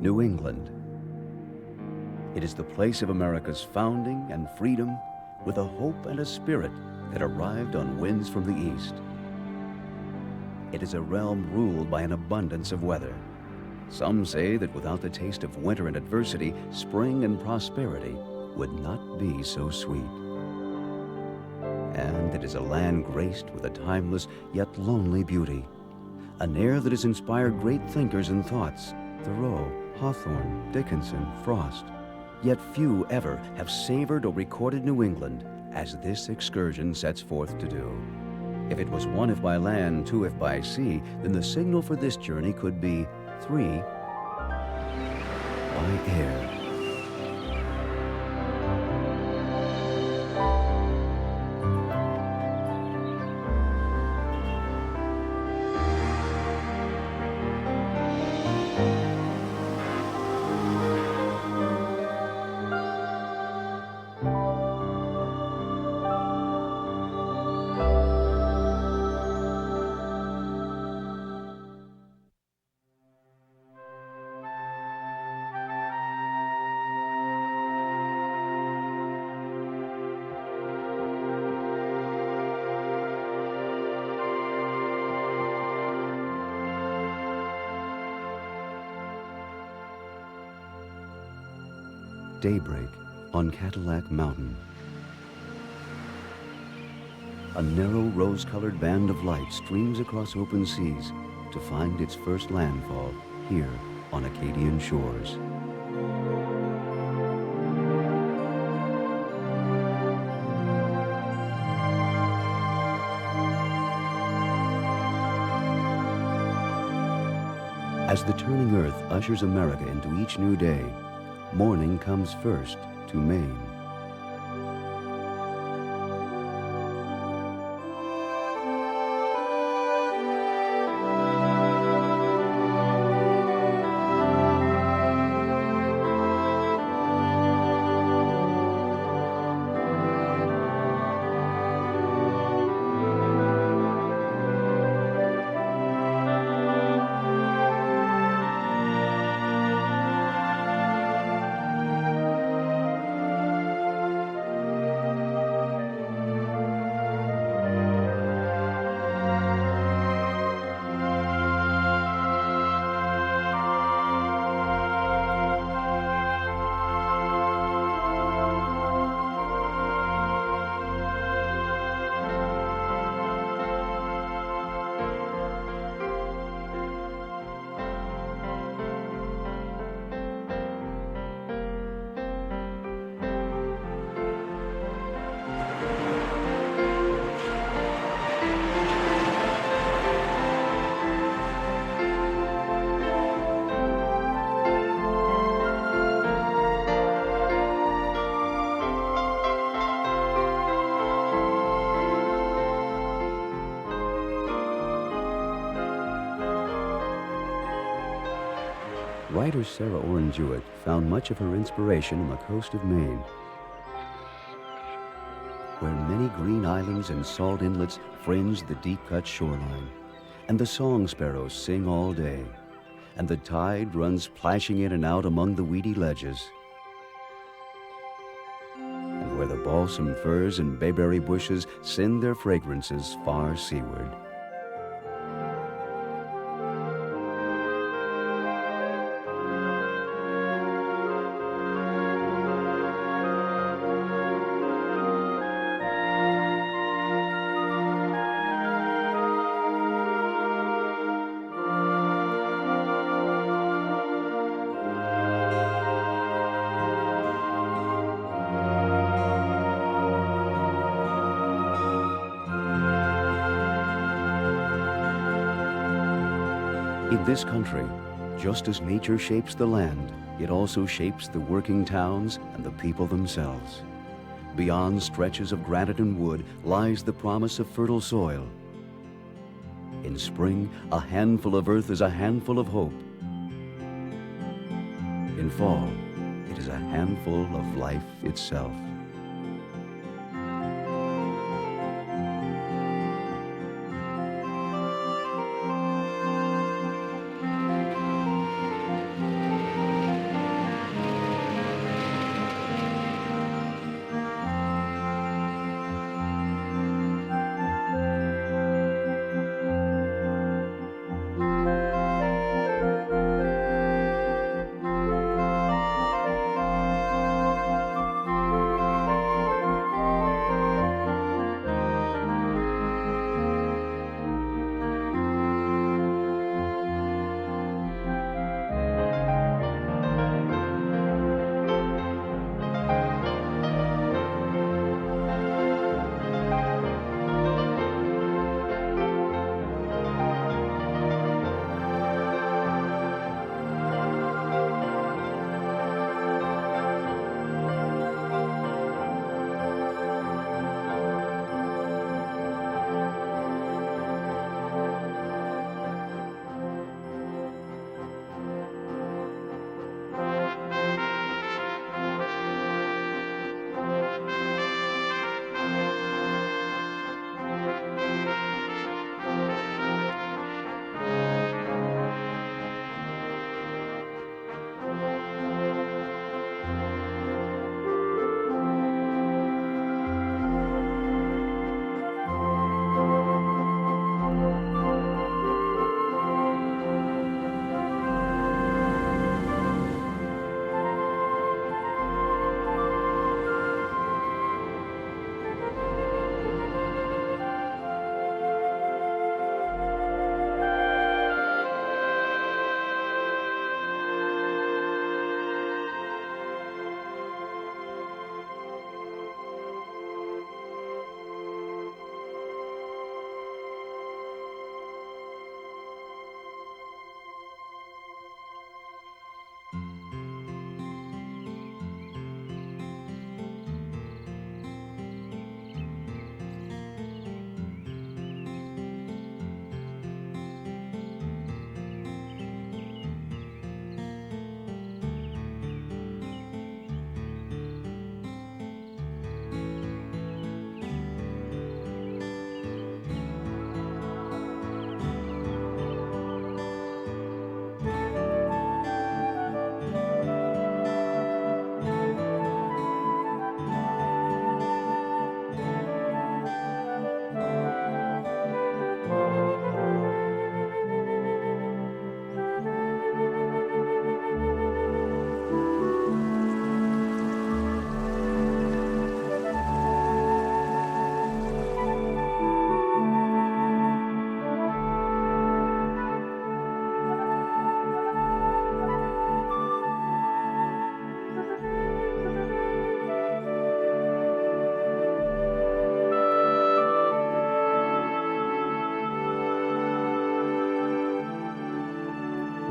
New England. It is the place of America's founding and freedom, with a hope and a spirit that arrived on winds from the east. It is a realm ruled by an abundance of weather. Some say that without the taste of winter and adversity, spring and prosperity would not be so sweet. And it is a land graced with a timeless yet lonely beauty, an air that has inspired great thinkers and thoughts: Thoreau, Hawthorne, Dickinson, Frost. Yet few ever have savored or recorded New England as this excursion sets forth to do. If it was 1 if by land, 2 if by sea, then the signal for this journey could be 3 by air. Daybreak on Cadillac Mountain. A narrow rose-colored band of light streams across open seas to find its first landfall here on Acadian shores. As the turning earth ushers America into each new day, morning comes first to Maine. Writer Sarah Orne Jewett found much of her inspiration on the coast of Maine, where many green islands and salt inlets fringe the deep-cut shoreline, and the song sparrows sing all day, and the tide runs plashing in and out among the weedy ledges, and where the balsam firs and bayberry bushes send their fragrances far seaward. In this country, just as nature shapes the land, it also shapes the working towns and the people themselves. Beyond stretches of granite and wood lies the promise of fertile soil. In spring, a handful of earth is a handful of hope. In fall, it is a handful of life itself.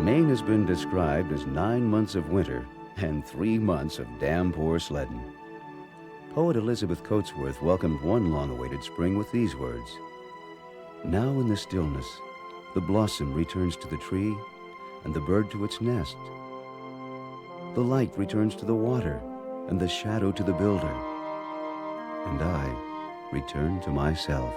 Maine has been described as 9 months of winter and 3 months of damn poor sledding. Poet Elizabeth Coatsworth welcomed one long-awaited spring with these words: "Now in the stillness, the blossom returns to the tree and the bird to its nest. The light returns to the water and the shadow to the builder, and I return to myself."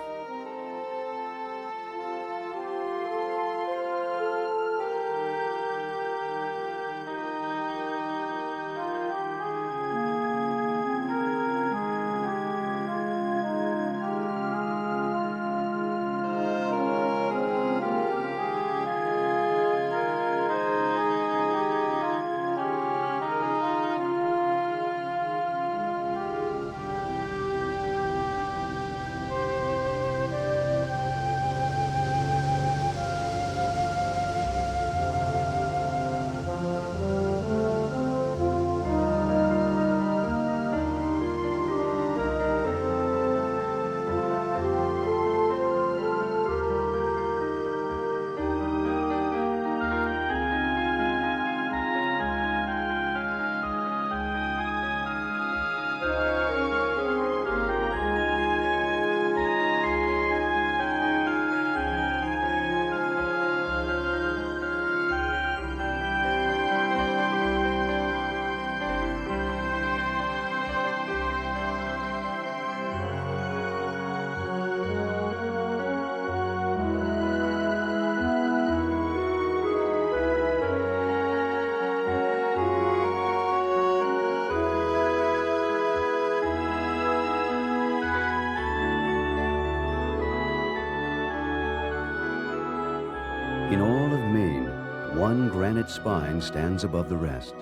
In all of Maine, one granite spine stands above the rest,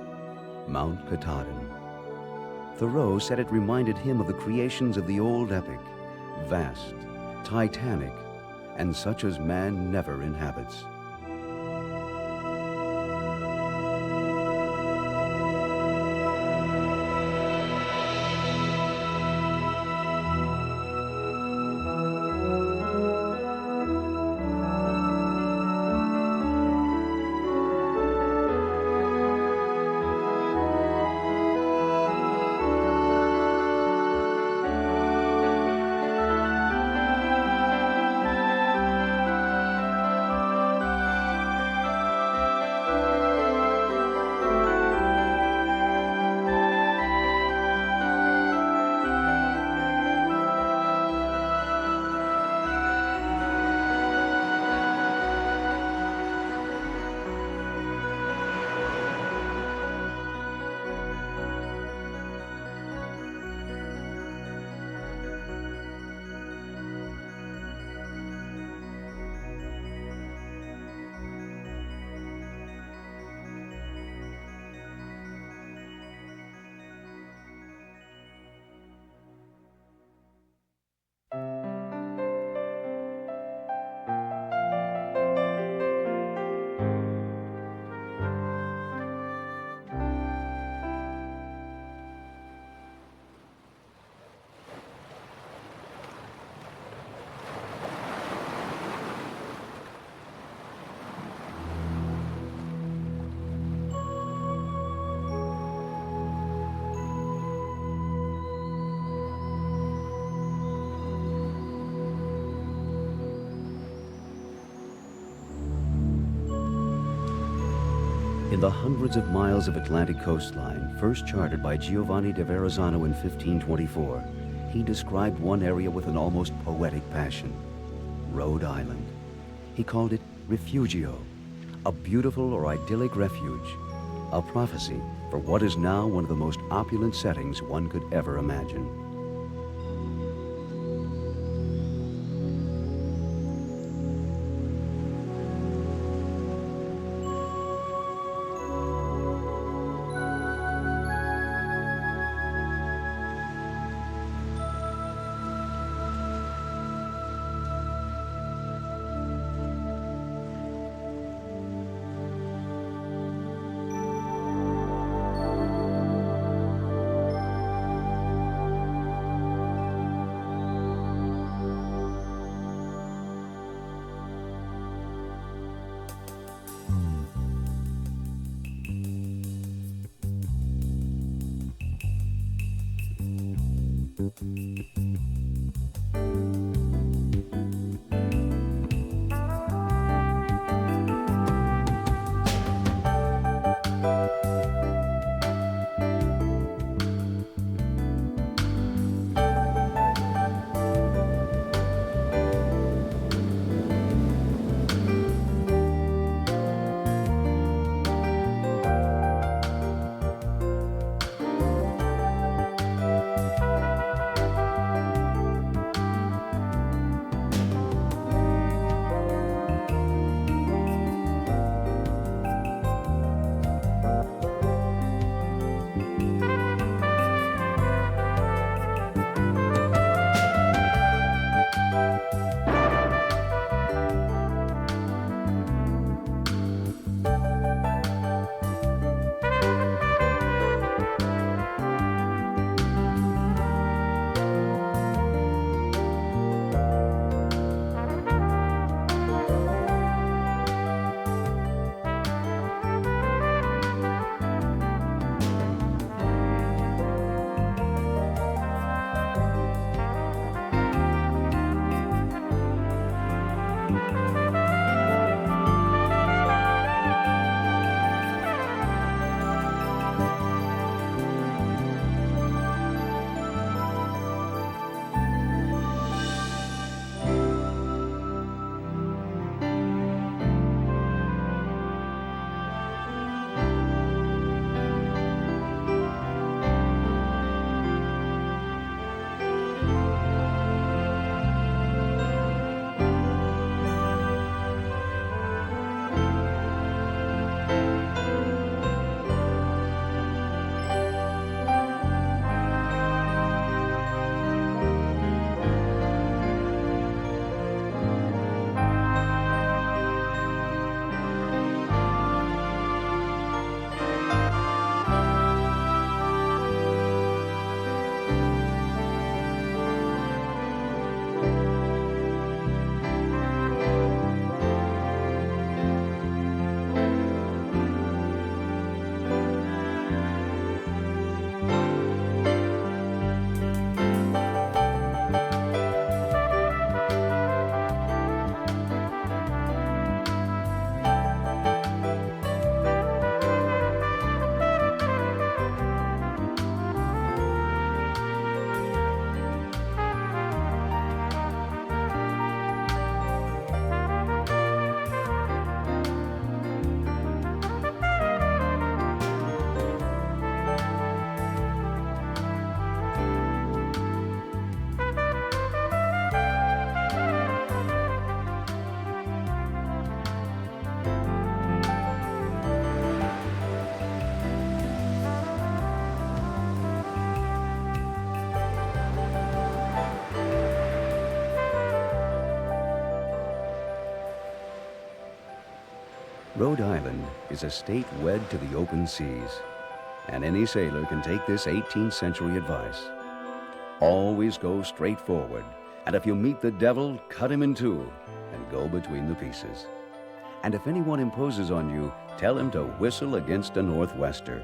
Mount Katahdin. Thoreau said it reminded him of the creations of the old epic, vast, titanic, and such as man never inhabits. In the hundreds of miles of Atlantic coastline, first charted by Giovanni de Verrazzano in 1524, he described one area with an almost poetic passion, Rhode Island. He called it Refugio, a beautiful or idyllic refuge, a prophecy for what is now one of the most opulent settings one could ever imagine. Rhode Island is a state wed to the open seas, and any sailor can take this 18th century advice. Always go straight forward, and if you meet the devil, cut him in two and go between the pieces. And if anyone imposes on you, tell him to whistle against a northwester.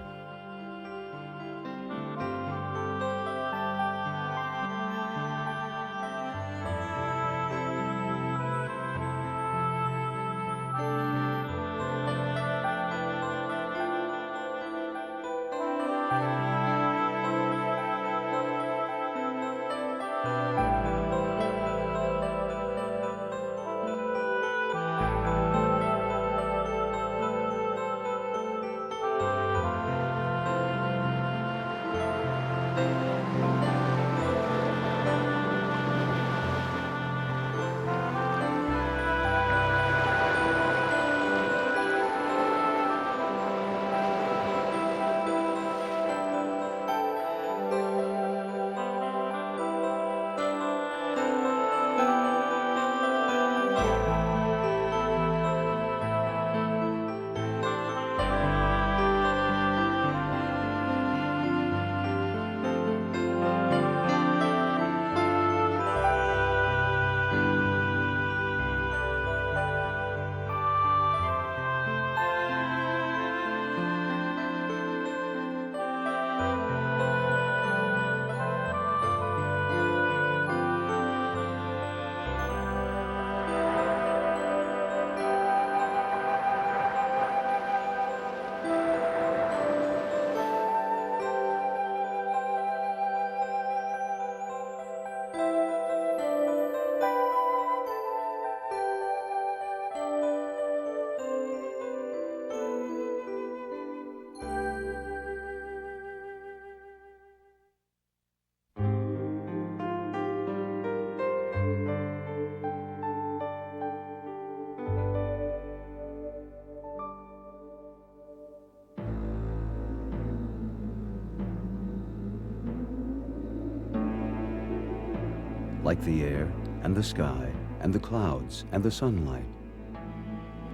like the air and the sky and the clouds and the sunlight.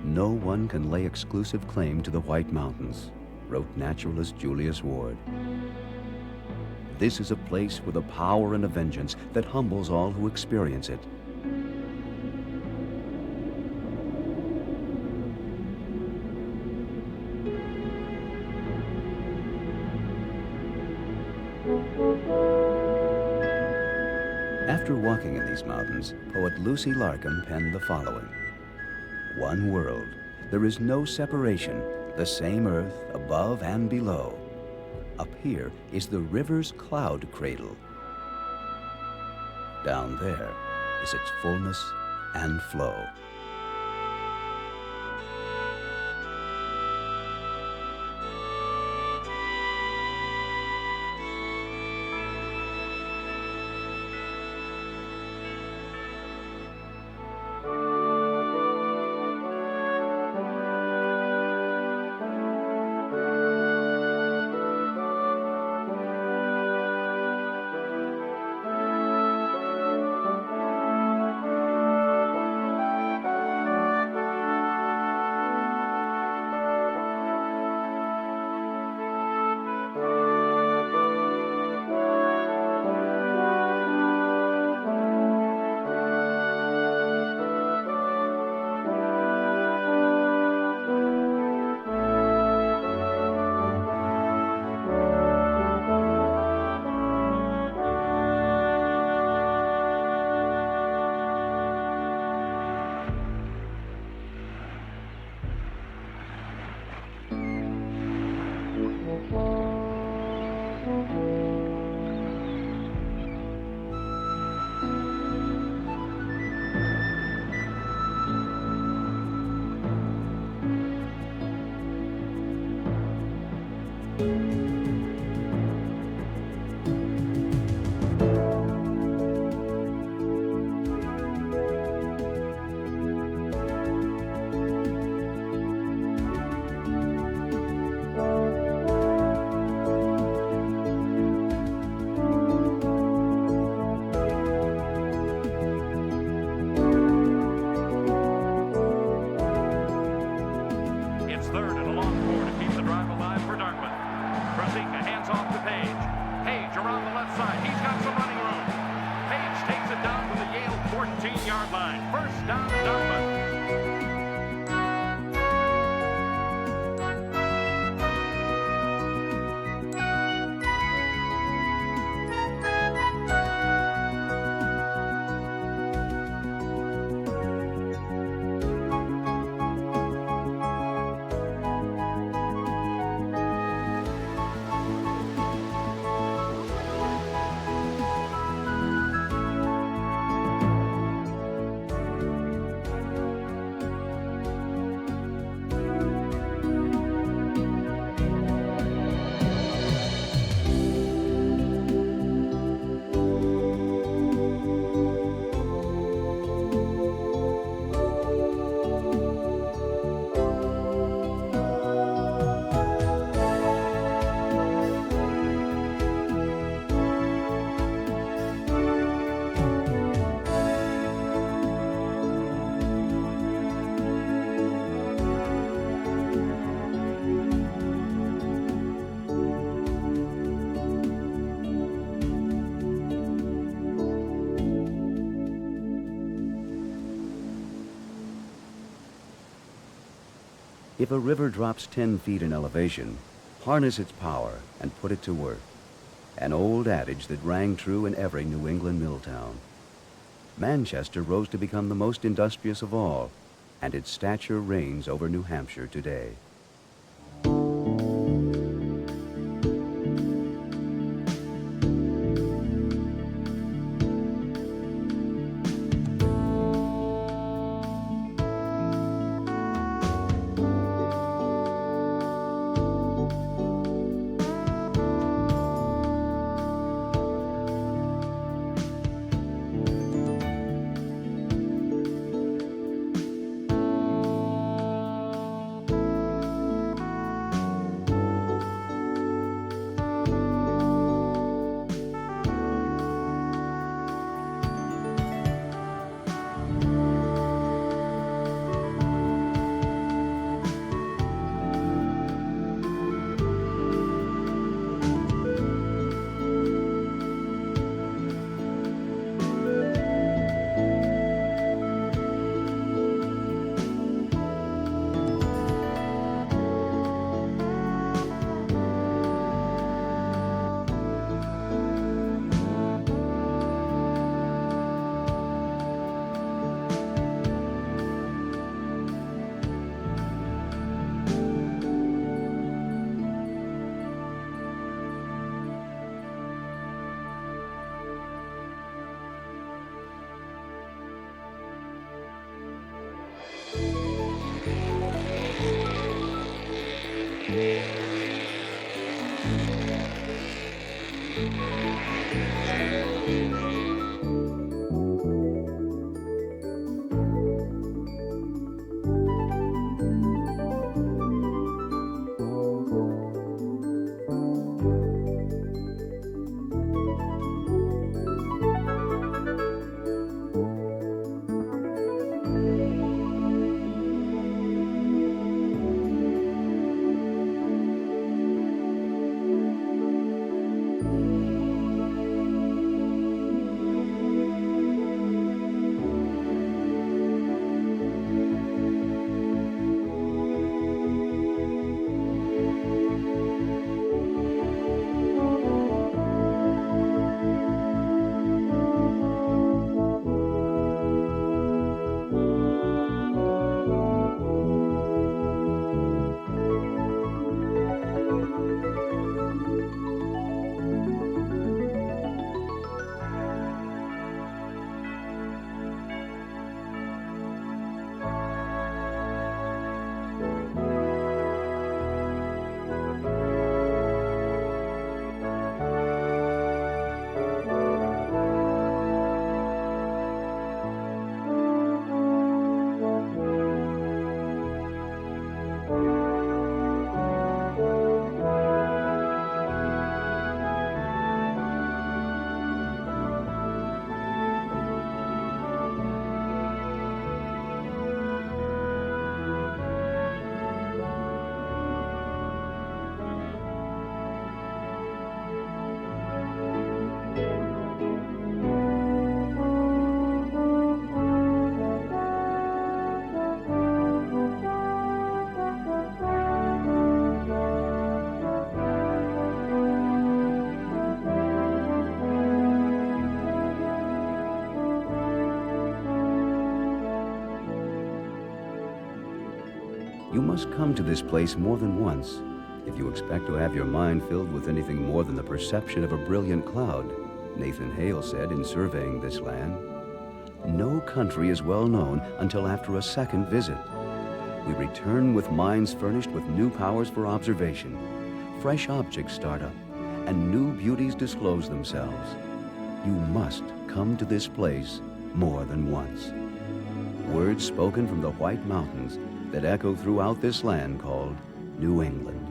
No one can lay exclusive claim to the White Mountains, wrote naturalist Julius Ward. This is a place with a power and a vengeance that humbles all who experience it. After walking in these mountains, poet Lucy Larcom penned the following. One world, there is no separation, the same earth above and below. Up here is the river's cloud cradle. Down there is its fullness and flow. If a river drops 10 feet in elevation, harness its power and put it to work. An old adage that rang true in every New England mill town. Manchester rose to become the most industrious of all, and its stature reigns over New Hampshire today. You must come to this place more than once if you expect to have your mind filled with anything more than the perception of a brilliant cloud, Nathan Hale said in surveying this land. No country is well known until after a second visit. We return with minds furnished with new powers for observation. Fresh objects start up, and new beauties disclose themselves. You must come to this place more than once. Words spoken from the White Mountains that echo throughout this land called New England.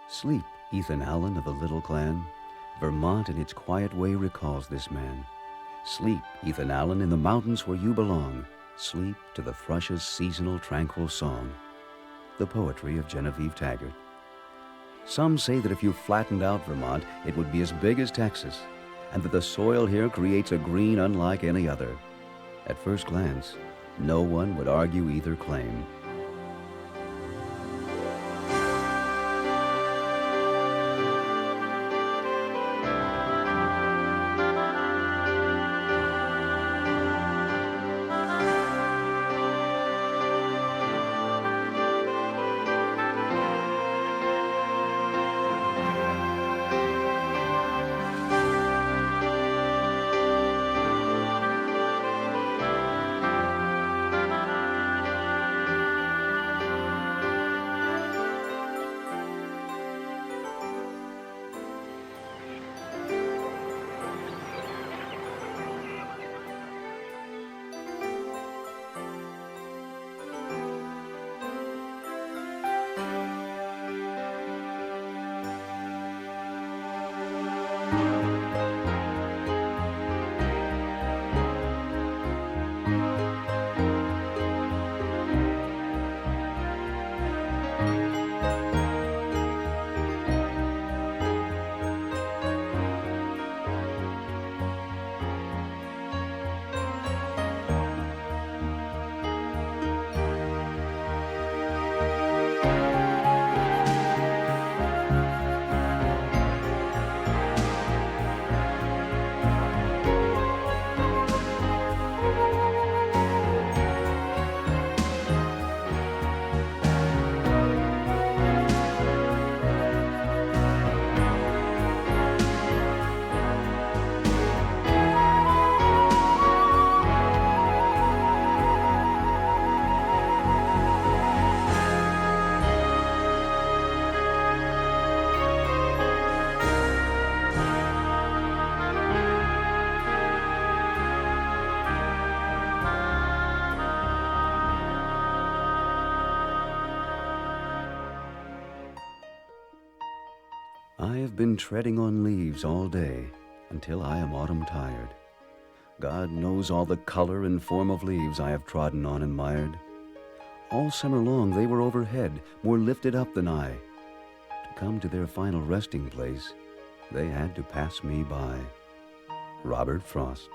Sleep, Ethan Allen of the Little Clan. Vermont in its quiet way recalls this man. Sleep, Ethan Allen, in the mountains where you belong. Sleep to the thrush's seasonal tranquil song. The poetry of Genevieve Taggart. Some say that if you flattened out Vermont, it would be as big as Texas, and that the soil here creates a green unlike any other. At first glance, no one would argue either claim. I have been treading on leaves all day until I am autumn tired. God knows all the color and form of leaves I have trodden on and mired. All summer long they were overhead, more lifted up than I. To come to their final resting place, they had to pass me by. Robert Frost.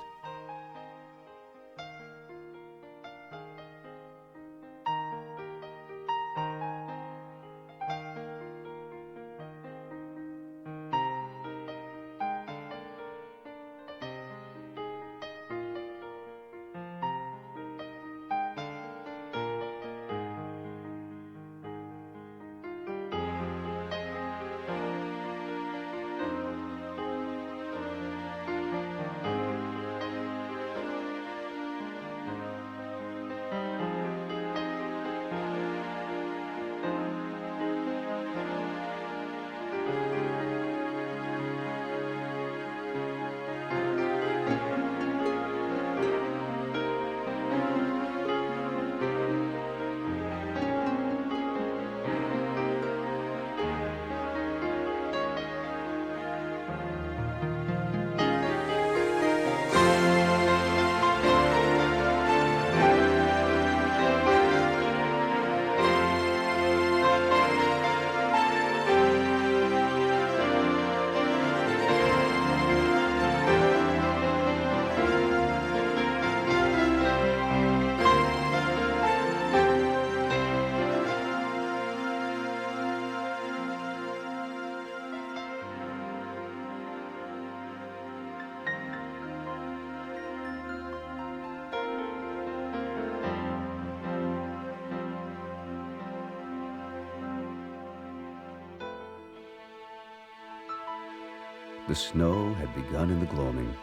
The snow had begun in the gloaming,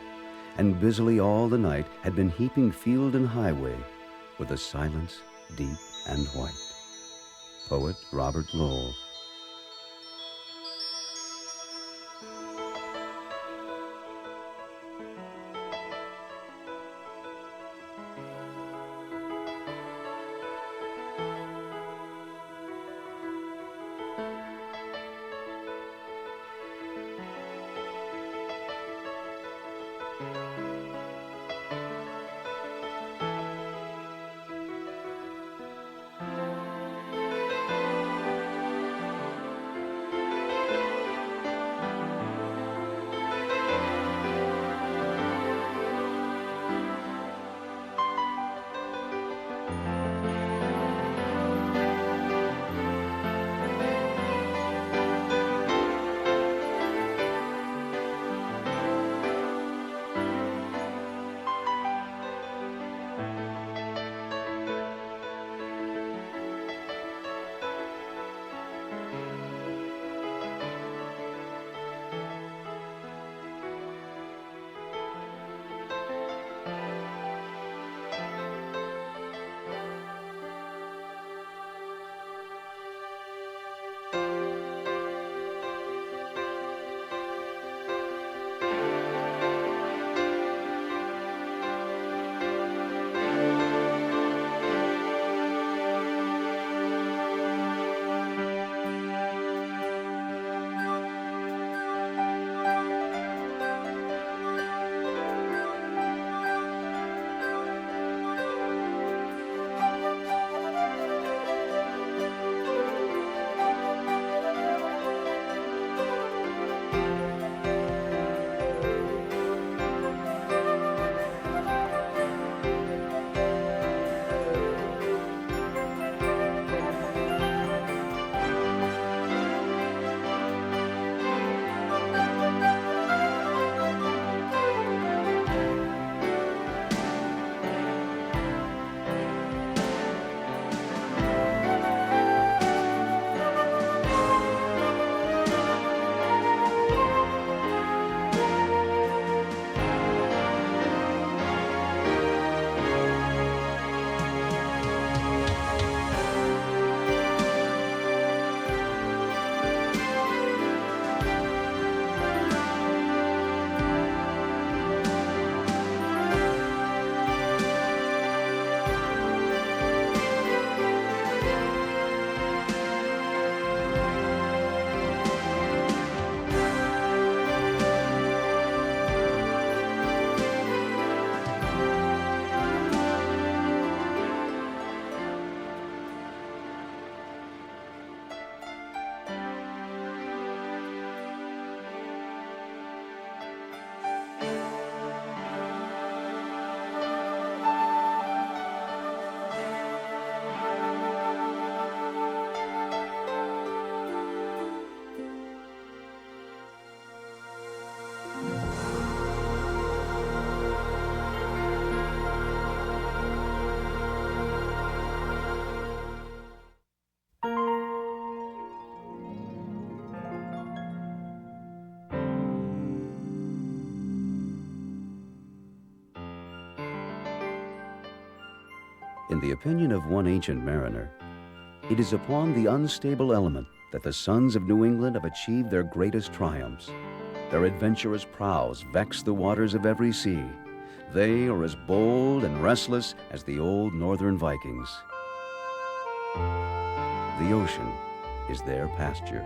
and busily all the night had been heaping field and highway with a silence deep and white. Poet Robert Lowell. In the opinion of one ancient mariner, it is upon the unstable element that the sons of New England have achieved their greatest triumphs. Their adventurous prows vex the waters of every sea. They are as bold and restless as the old northern Vikings. The ocean is their pasture.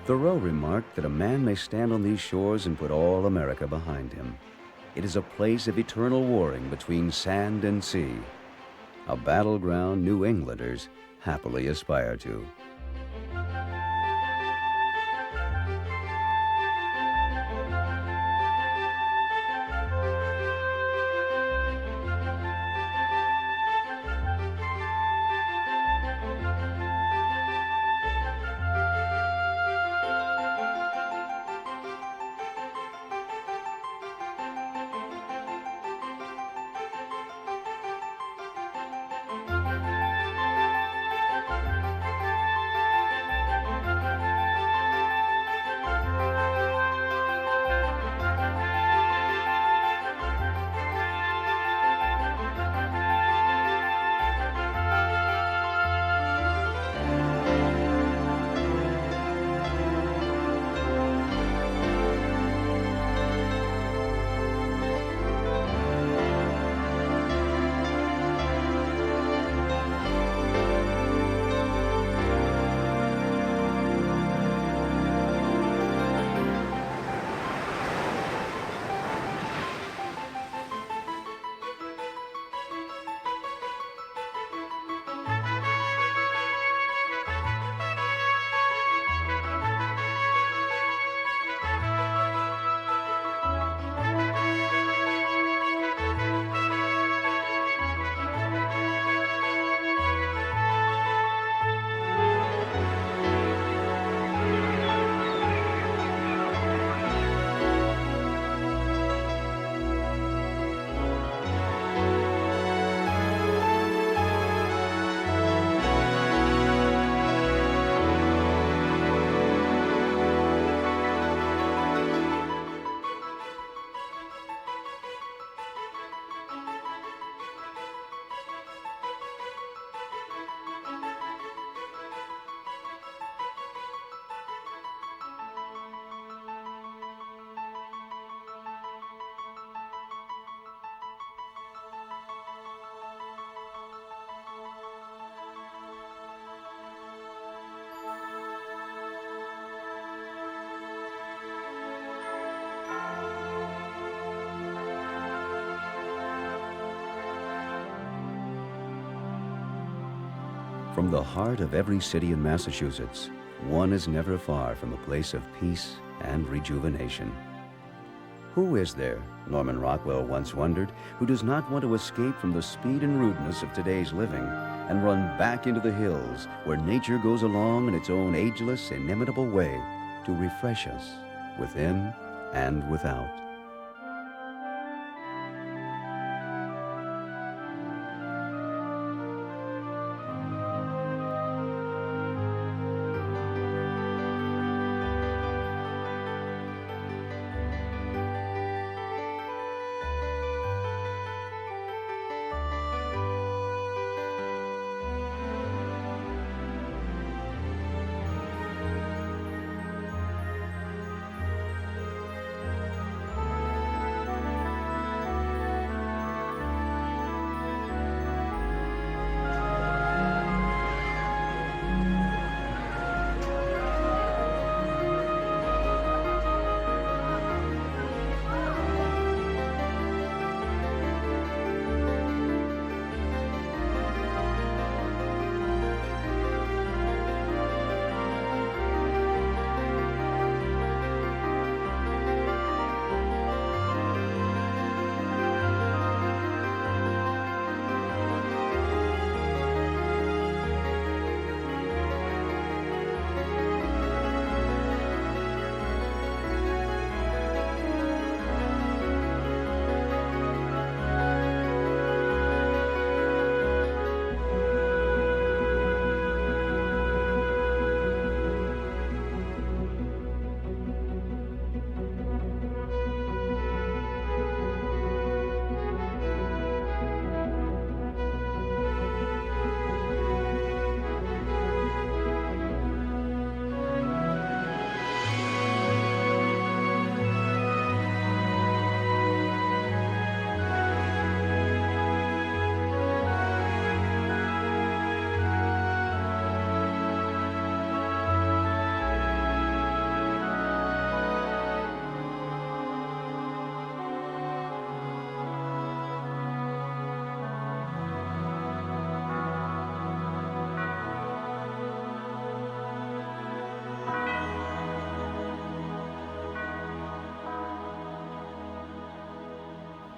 Thoreau remarked that a man may stand on these shores and put all America behind him. It is a place of eternal warring between sand and sea, a battleground New Englanders happily aspire to. From the heart of every city in Massachusetts, one is never far from a place of peace and rejuvenation. Who is there, Norman Rockwell once wondered, who does not want to escape from the speed and rudeness of today's living and run back into the hills where nature goes along in its own ageless, inimitable way to refresh us within and without?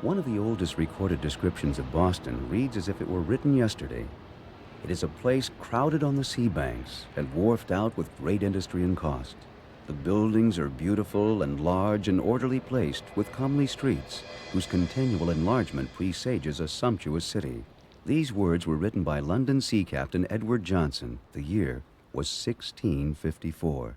One of the oldest recorded descriptions of Boston reads as if it were written yesterday. It is a place crowded on the sea banks and wharfed out with great industry and cost. The buildings are beautiful and large and orderly placed with comely streets whose continual enlargement presages a sumptuous city. These words were written by London sea captain Edward Johnson. The year was 1654.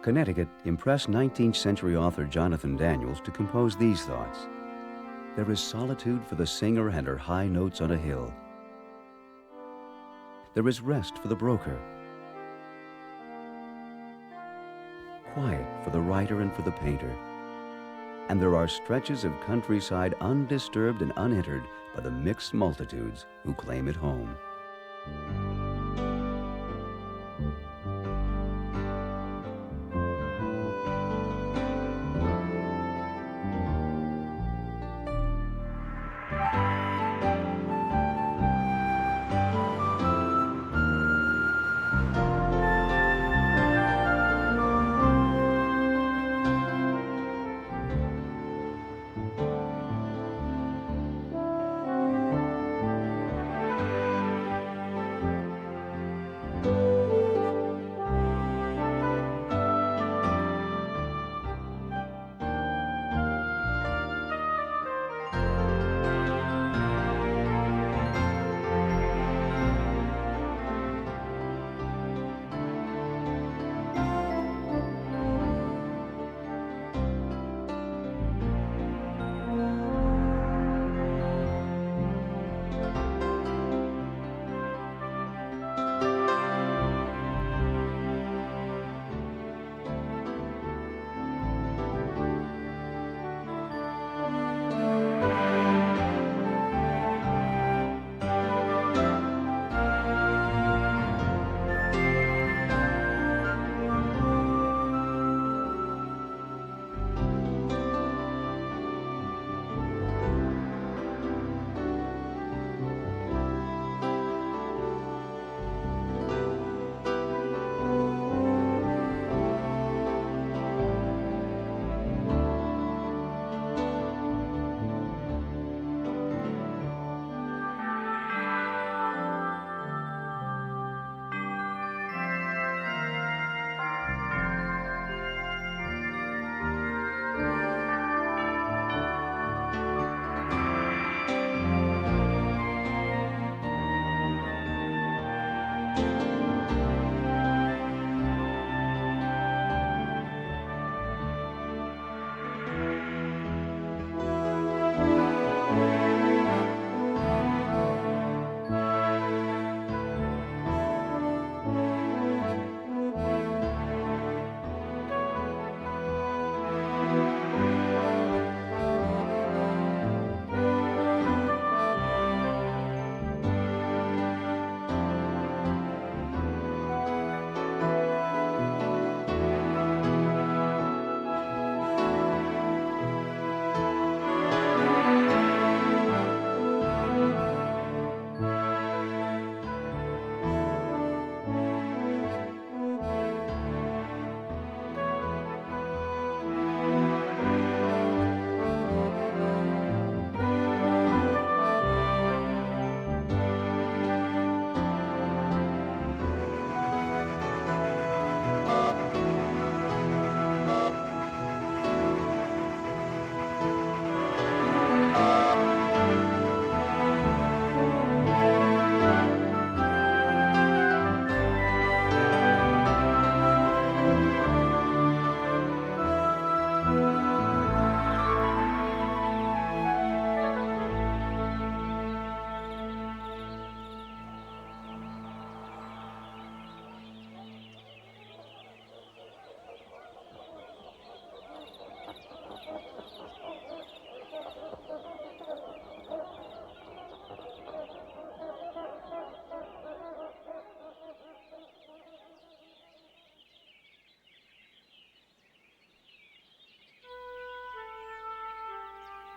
Connecticut impressed 19th century author Jonathan Daniels to compose these thoughts. There is solitude for the singer and her high notes on a hill. There is rest for the broker, quiet for the writer and for the painter. And there are stretches of countryside undisturbed and unentered by the mixed multitudes who claim it home.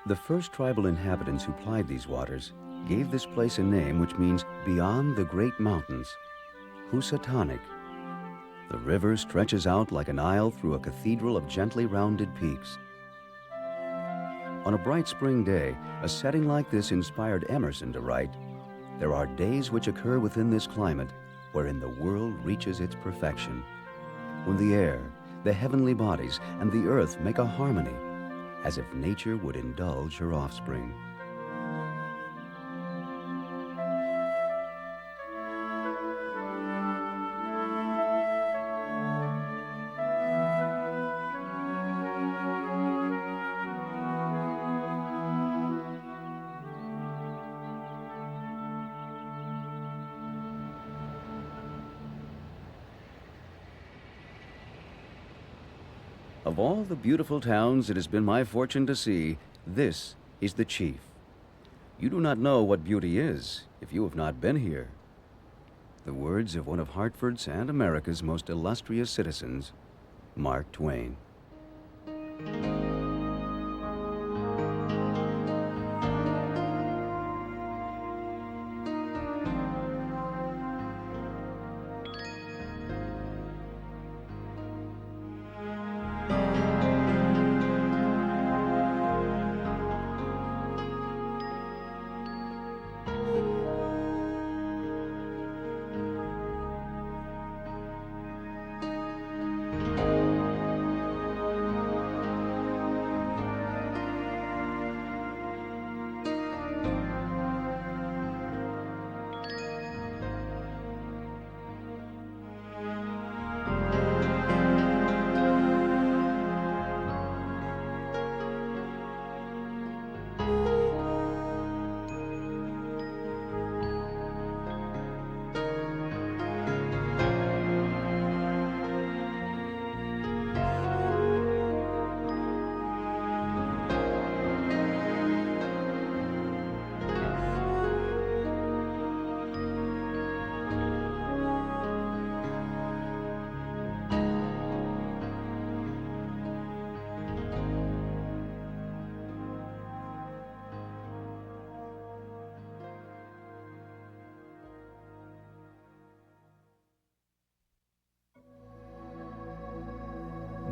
The first tribal inhabitants who plied these waters gave this place a name which means beyond the great mountains, Housatonic. The river stretches out like an aisle through a cathedral of gently rounded peaks. On a bright spring day, a setting like this inspired Emerson to write, "There are days which occur within this climate wherein the world reaches its perfection, when the air, the heavenly bodies, and the earth make a harmony, as if nature would indulge her offspring." Of all the beautiful towns it has been my fortune to see, this is the chief. You do not know what beauty is if you have not been here. The words of one of Hartford's and America's most illustrious citizens, Mark Twain.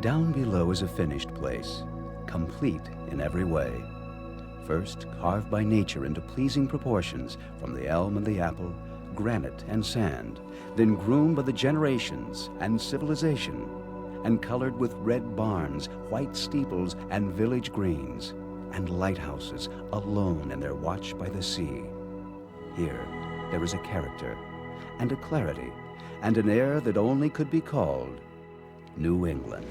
Down below is a finished place, complete in every way. First, carved by nature into pleasing proportions from the elm and the apple, granite and sand, then groomed by the generations and civilization, and colored with red barns, white steeples, and village greens, and lighthouses alone in their watch by the sea. Here, there is a character, and a clarity, and an air that only could be called New England.